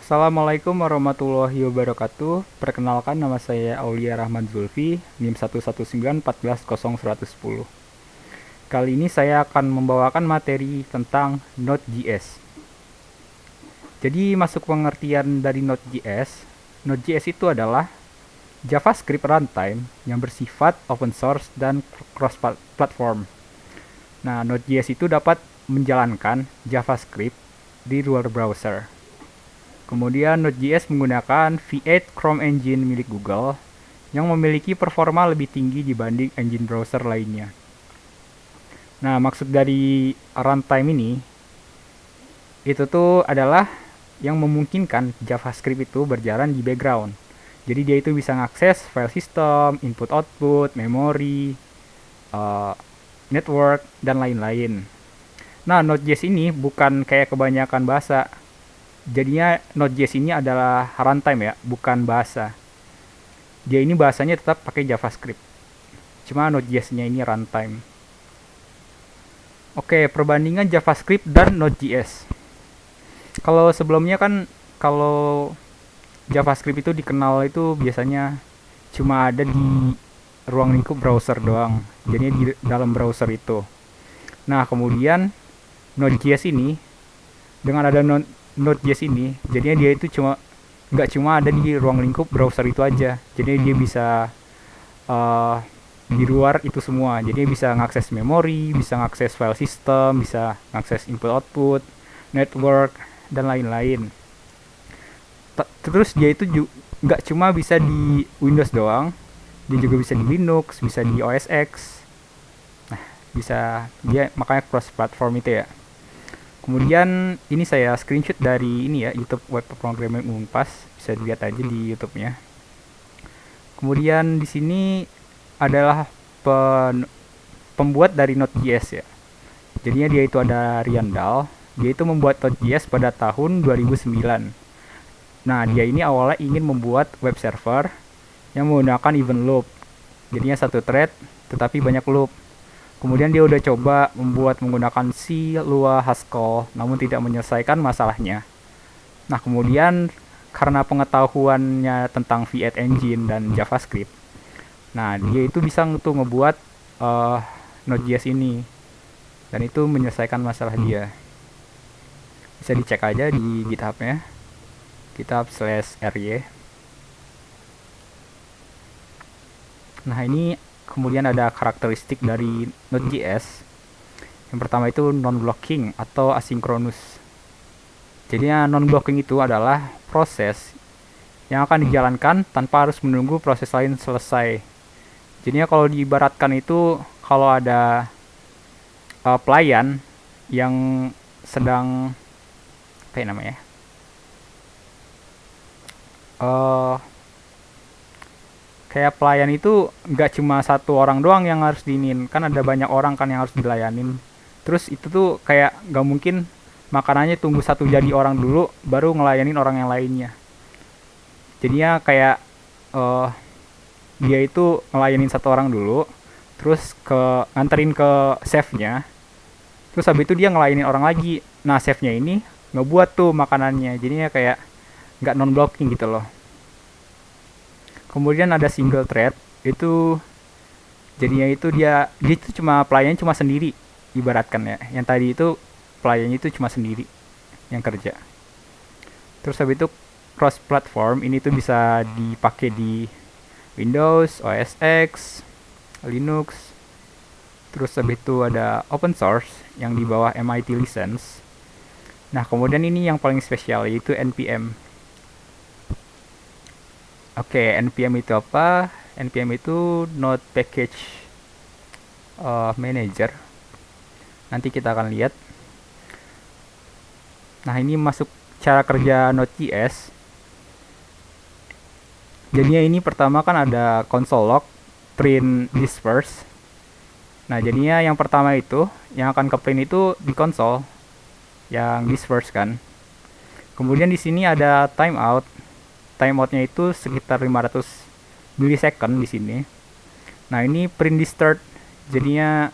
Assalamualaikum warahmatullahi wabarakatuh. Perkenalkan, nama saya Aulia Rahman Zulfi, NIM 119140110. Kali ini saya akan membawakan materi tentang Node.js. Jadi masuk pengertian dari Node.js. Node.js itu adalah JavaScript runtime yang bersifat open source dan cross-platform. Nah, Node.js itu dapat menjalankan JavaScript di luar browser. Kemudian Node.js menggunakan V8 Chrome Engine milik Google yang memiliki performa lebih tinggi dibanding engine browser lainnya. Nah, maksud dari runtime ini itu tuh adalah yang memungkinkan JavaScript itu berjalan di background. Jadi dia itu bisa mengakses file system, input-output, memori, network, dan lain-lain. Nah, Node.js ini bukan kayak kebanyakan bahasa. Jadinya Node.js ini adalah runtime ya, bukan bahasa. Dia ini bahasanya tetap pakai JavaScript. Cuma Node.js-nya ini runtime. Oke, perbandingan JavaScript dan Node.js. Kalau sebelumnya kan, kalau JavaScript itu dikenal itu biasanya cuma ada di ruang lingkup browser doang. Jadi di dalam browser itu. Nah, kemudian Node.js ini, dengan ada Node.js ini, jadinya dia itu nggak cuma ada di ruang lingkup browser itu aja. Jadi dia bisa di luar itu semua. Jadi bisa ngakses memori, bisa ngakses file system, bisa ngakses input-output, network, dan lain-lain. Terus dia itu nggak cuma bisa di Windows doang, dia juga bisa di Linux, bisa di OS X. Nah, bisa dia makanya cross platform itu ya. Kemudian ini saya screenshot dari ini ya, YouTube Web Programming Unpas, bisa dilihat aja di YouTube-nya. Kemudian di sini adalah pembuat dari Node.js ya. Jadinya dia itu ada Riandal, dia itu membuat Node.js pada tahun 2009. Nah, dia ini awalnya ingin membuat web server yang menggunakan event loop. Jadinya satu thread, tetapi banyak loop. Kemudian dia udah coba membuat menggunakan C, Lua, Haskell, namun tidak menyelesaikan masalahnya. Nah, kemudian karena pengetahuannya tentang V8 Engine dan JavaScript, nah dia itu bisa tuh ngebuat Node.js ini. Dan itu menyelesaikan masalah dia. Bisa dicek aja di GitHub-nya. GitHub/ry. Nah, ini kemudian ada karakteristik dari Node.js. Yang pertama itu non-blocking atau asinkronus. Jadinya non-blocking itu adalah proses yang akan dijalankan tanpa harus menunggu proses lain selesai. Jadinya kalau diibaratkan itu, kalau ada pelayan yang sedang apa namanya? Kayak pelayan itu nggak cuma satu orang doang yang harus diinin, kan ada banyak orang kan yang harus dilayanin. Terus itu tuh kayak nggak mungkin makanannya tunggu satu jadi orang dulu baru ngelayanin orang yang lainnya. Jadinya kayak dia itu ngelayanin satu orang dulu, terus nganterin ke chefnya, terus habis itu dia ngelayanin orang lagi. Nah, chefnya ini ngebuat tuh makanannya, jadinya kayak nggak non blocking gitu loh. Kemudian ada single thread, itu jadinya itu dia itu cuma pelayan cuma sendiri, ibaratkan ya. Yang tadi itu pelayannya itu cuma sendiri yang kerja. Terus habis itu cross platform, ini tuh bisa dipakai di Windows, OS X, Linux. Terus habis itu ada open source yang di bawah MIT license. Nah, kemudian ini yang paling spesial, yaitu NPM. Oke, NPM itu apa? NPM itu Node Package Manager. Nanti kita akan lihat. Nah, ini masuk cara kerja Node.js. Jadinya ini pertama kan ada console log, print disperse. Nah, jadinya yang pertama itu, yang akan ke print itu di console, yang disperse kan. Kemudian di sini ada timeout. Timeoutnya itu sekitar 500 milisecond di sini. Nah, ini print di start. Jadinya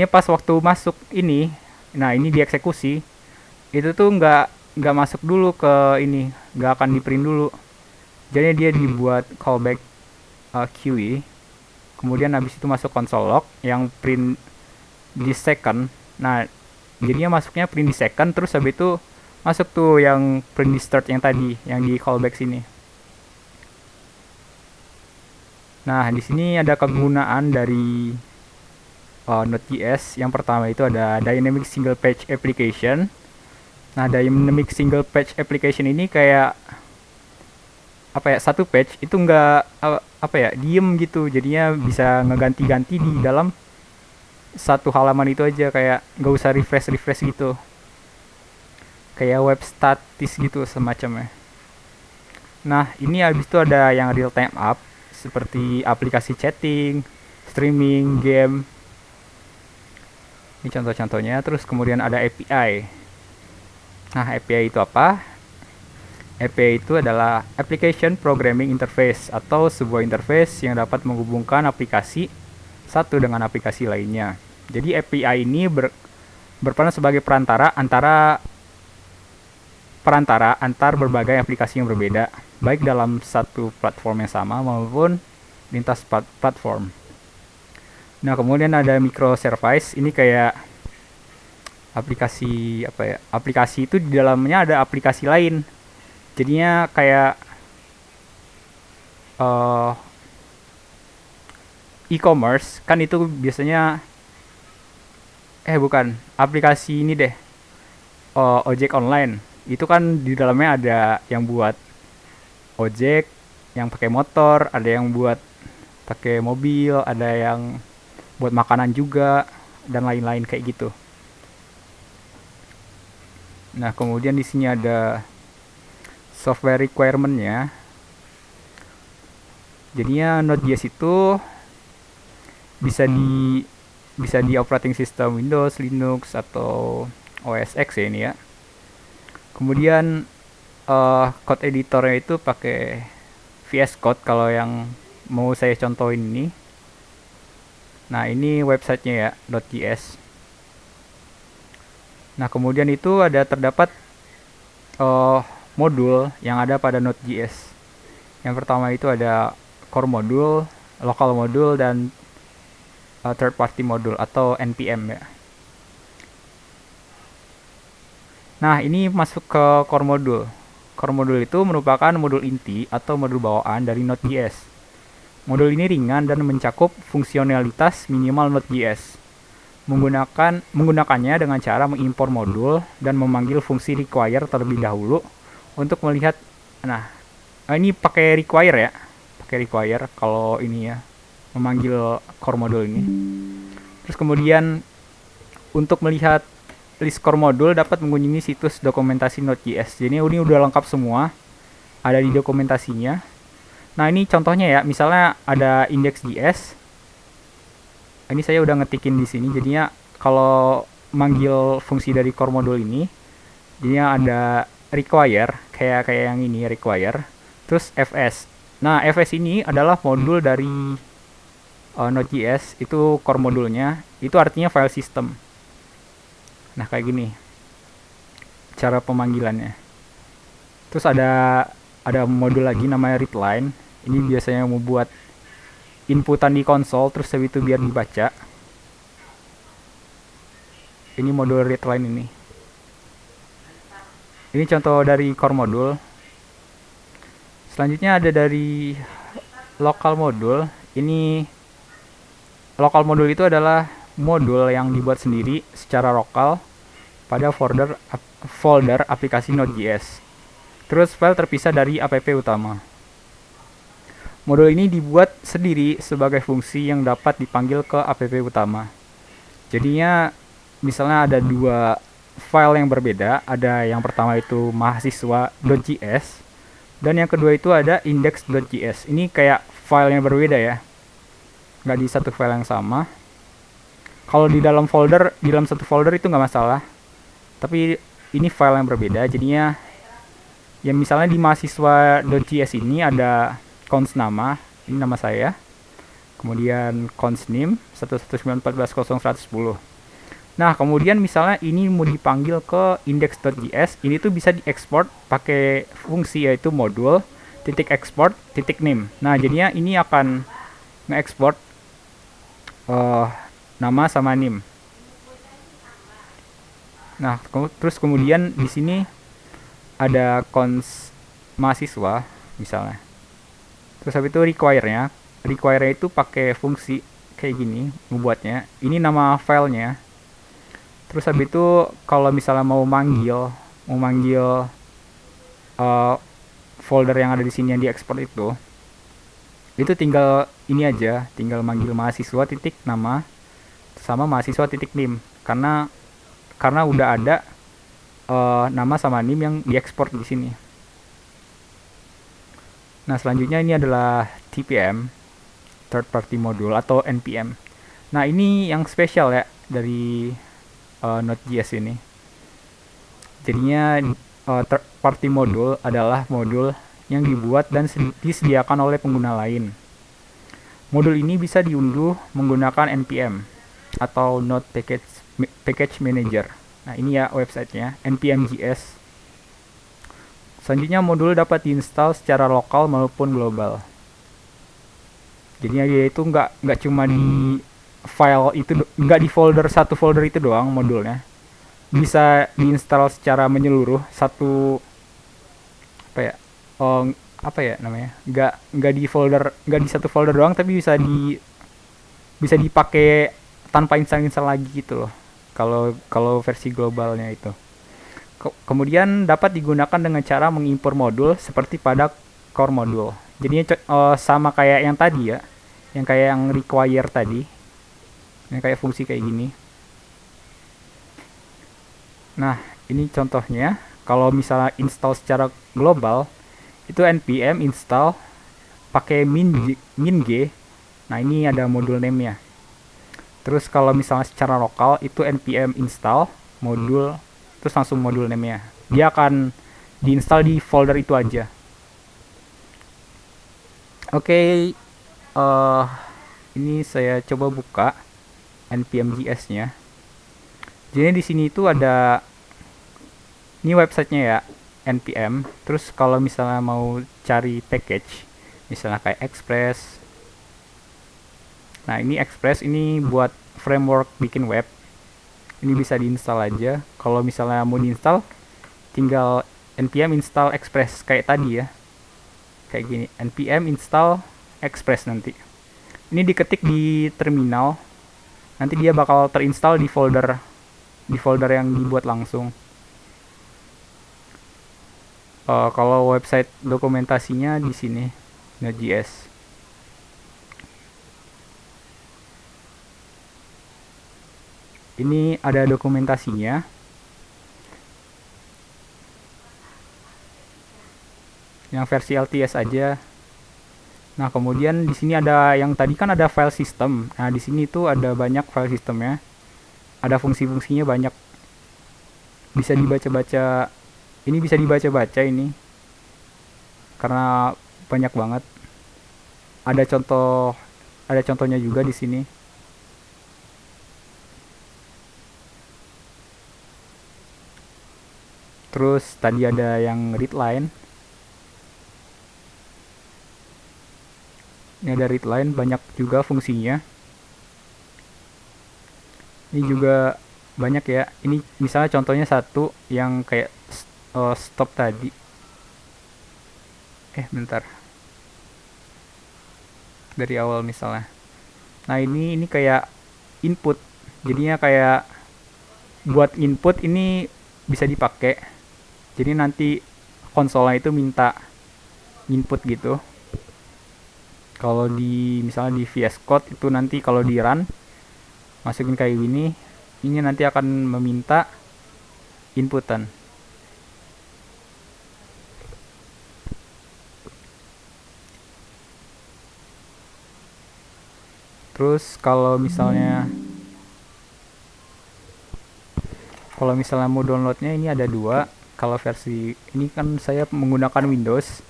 pas waktu masuk ini, nah ini dieksekusi, itu tuh nggak masuk dulu ke ini, nggak akan di print dulu. Jadi dia dibuat callback QE, kemudian habis itu masuk console log yang print di second. Nah, jadinya masuknya print di second, terus habis itu masuk tuh yang print di start yang tadi, yang di callback sini. Nah, di sini ada kegunaan dari Node.js. Yang pertama itu ada Dynamic Single Page Application. Nah, Dynamic Single Page Application ini kayak apa ya, satu page itu nggak apa ya, diem gitu, jadinya bisa ngeganti-ganti di dalam satu halaman itu aja, kayak nggak usah refresh gitu, kayak web statis gitu semacamnya. Nah, ini habis itu ada yang real time app seperti aplikasi chatting, streaming, game. Ini contoh-contohnya. Terus kemudian ada API. Nah, API itu apa? API itu adalah Application Programming Interface, atau sebuah interface yang dapat menghubungkan aplikasi satu dengan aplikasi lainnya. Jadi API ini berperan sebagai perantara antar berbagai aplikasi yang berbeda, baik dalam satu platform yang sama maupun lintas platform. Nah, kemudian ada microservice. Ini kayak aplikasi apa ya? Aplikasi itu di dalamnya ada aplikasi lain. Jadinya kayak e-commerce kan, itu biasanya bukan, aplikasi ini deh, ojek online. Itu kan di dalamnya ada yang buat ojek, yang pakai motor, ada yang buat pakai mobil, ada yang buat makanan juga, dan lain-lain kayak gitu. Nah, kemudian di sini ada software requirement-nya. Jadinya Node.js itu bisa di operating system Windows, Linux, atau OS X ya ini ya. Kemudian code editornya itu pakai VS Code kalau yang mau saya contohin ini. Nah, ini websitenya ya, .js. Nah, kemudian itu terdapat modul yang ada pada Node.js. Yang pertama itu ada core module, local module, dan third party module atau NPM ya. Nah, ini masuk ke core module. Core module itu merupakan modul inti atau modul bawaan dari Node.js. Modul ini ringan dan mencakup fungsionalitas minimal Node.js. Menggunakannya dengan cara mengimpor modul dan memanggil fungsi require terlebih dahulu untuk melihat. Nah, ini pakai require ya. Pakai require kalau ini ya, memanggil core module ini. Terus kemudian untuk melihat list core module dapat mengunjungi situs dokumentasi Node.js. Jadi ini udah lengkap semua, ada di dokumentasinya. Nah, ini contohnya ya, misalnya ada index.js. Ini saya udah ngetikin di sini. Jadinya kalau manggil fungsi dari core module ini, jadinya ada require, kayak yang ini require, terus fs. Nah, fs ini adalah modul dari Node.js, itu core modulnya, itu artinya file system. Nah, kayak gini cara pemanggilannya. Terus ada modul lagi namanya readline. Ini biasanya mau buat inputan di konsol, terus habis itu biar dibaca. Ini modul readline ini. Ini contoh dari core module. Selanjutnya ada dari local module. Ini local module itu adalah modul yang dibuat sendiri secara lokal pada folder aplikasi Node.js. Terus file terpisah dari app utama. Modul ini dibuat sendiri sebagai fungsi yang dapat dipanggil ke app utama. Jadinya misalnya ada dua file yang berbeda. Ada yang pertama itu mahasiswa.js, dan yang kedua itu ada index.js. Ini kayak file yang berbeda ya, nggak di satu file yang sama. Kalau di dalam satu folder itu nggak masalah, tapi ini file yang berbeda. Jadinya ya misalnya di mahasiswa.js ini ada const nama, ini nama saya, kemudian const name 119.14.0.110. Nah, kemudian misalnya ini mau dipanggil ke index.js, ini tuh bisa diekspor pakai fungsi yaitu modul titik export titik name. Nah, jadinya ini akan nge-export uh, nama sama name. Nah, terus kemudian di sini ada cons mahasiswa misalnya. Terus habis itu require itu pakai fungsi kayak gini membuatnya. Ini nama filenya. Terus habis itu kalau misalnya mau manggil uh, folder yang ada di sini yang diekspor itu tinggal ini aja, tinggal manggil mahasiswa titik nama sama mahasiswa titik nim, karena udah ada nama sama nim yang diekspor di sini. Nah, selanjutnya ini adalah TPM, third party module atau NPM. Nah, ini yang spesial ya dari Node.js ini. Jadinya third party module adalah modul yang dibuat dan disediakan oleh pengguna lain. Modul ini bisa diunduh menggunakan npm atau Node Package Manager. Nah, ini ya websitenya, npm.js. Selanjutnya modul dapat diinstal secara lokal maupun global. Jadinya dia itu nggak cuma di file itu, nggak di satu folder itu doang modulnya. Bisa diinstal secara menyeluruh satu apa ya? Apa ya namanya? Nggak di satu folder doang, tapi bisa dipakai tanpa install lagi gitu loh. Kalau versi globalnya itu. Kemudian dapat digunakan dengan cara mengimpor modul seperti pada core module. Jadinya sama kayak yang tadi ya, yang kayak yang require tadi, yang kayak fungsi kayak gini. Nah, ini contohnya. Kalau misalnya install secara global, itu npm install pakai min-g. Nah, ini ada modul name-nya. Terus kalau misalnya secara lokal, itu npm install modul, terus langsung modul name-nya. Dia akan diinstal di folder itu aja. Oke, ini saya coba buka npm.js-nya. Jadi di sini itu ada, ini websitenya ya, npm. Terus kalau misalnya mau cari package, misalnya kayak Express. Nah, ini Express ini buat framework bikin web. Ini bisa diinstal aja. Kalau misalnya mau diinstal, tinggal npm install Express kayak tadi ya. Kayak gini, npm install Express nanti. Ini diketik di terminal. Nanti dia bakal terinstall di folder yang dibuat langsung. Kalau website dokumentasinya di sini, Node.js. Ini ada dokumentasinya. Yang versi LTS aja. Nah, kemudian di sini ada yang tadi kan ada file system. Nah, di sini tuh ada banyak file systemnya. Ada fungsi-fungsinya banyak. Bisa dibaca-baca. Ini bisa dibaca-baca ini. Karena banyak banget. Ada contohnya juga di sini. Terus tadi ada yang readline. Ini ada readline, banyak juga fungsinya. Ini juga banyak ya. Ini misalnya contohnya satu yang kayak stop tadi. Bentar. Dari awal misalnya. Nah, ini kayak input. Jadinya kayak buat input ini bisa dipakai. Jadi nanti konsolnya itu minta input gitu. Kalau misalnya di VS Code itu nanti kalau di run masukin kayak gini, ini nanti akan meminta inputan. Terus kalau misalnya mau downloadnya ini ada dua. Kalau versi ini kan saya menggunakan Windows,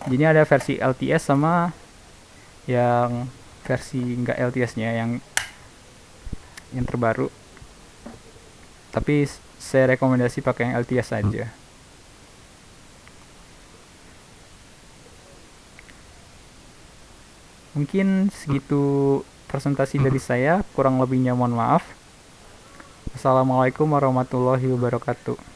jadi ada versi LTS sama yang versi enggak LTS-nya, yang terbaru. Tapi saya rekomendasi pakai yang LTS saja. Mungkin segitu presentasi dari saya, kurang lebihnya mohon maaf. Assalamualaikum warahmatullahi wabarakatuh.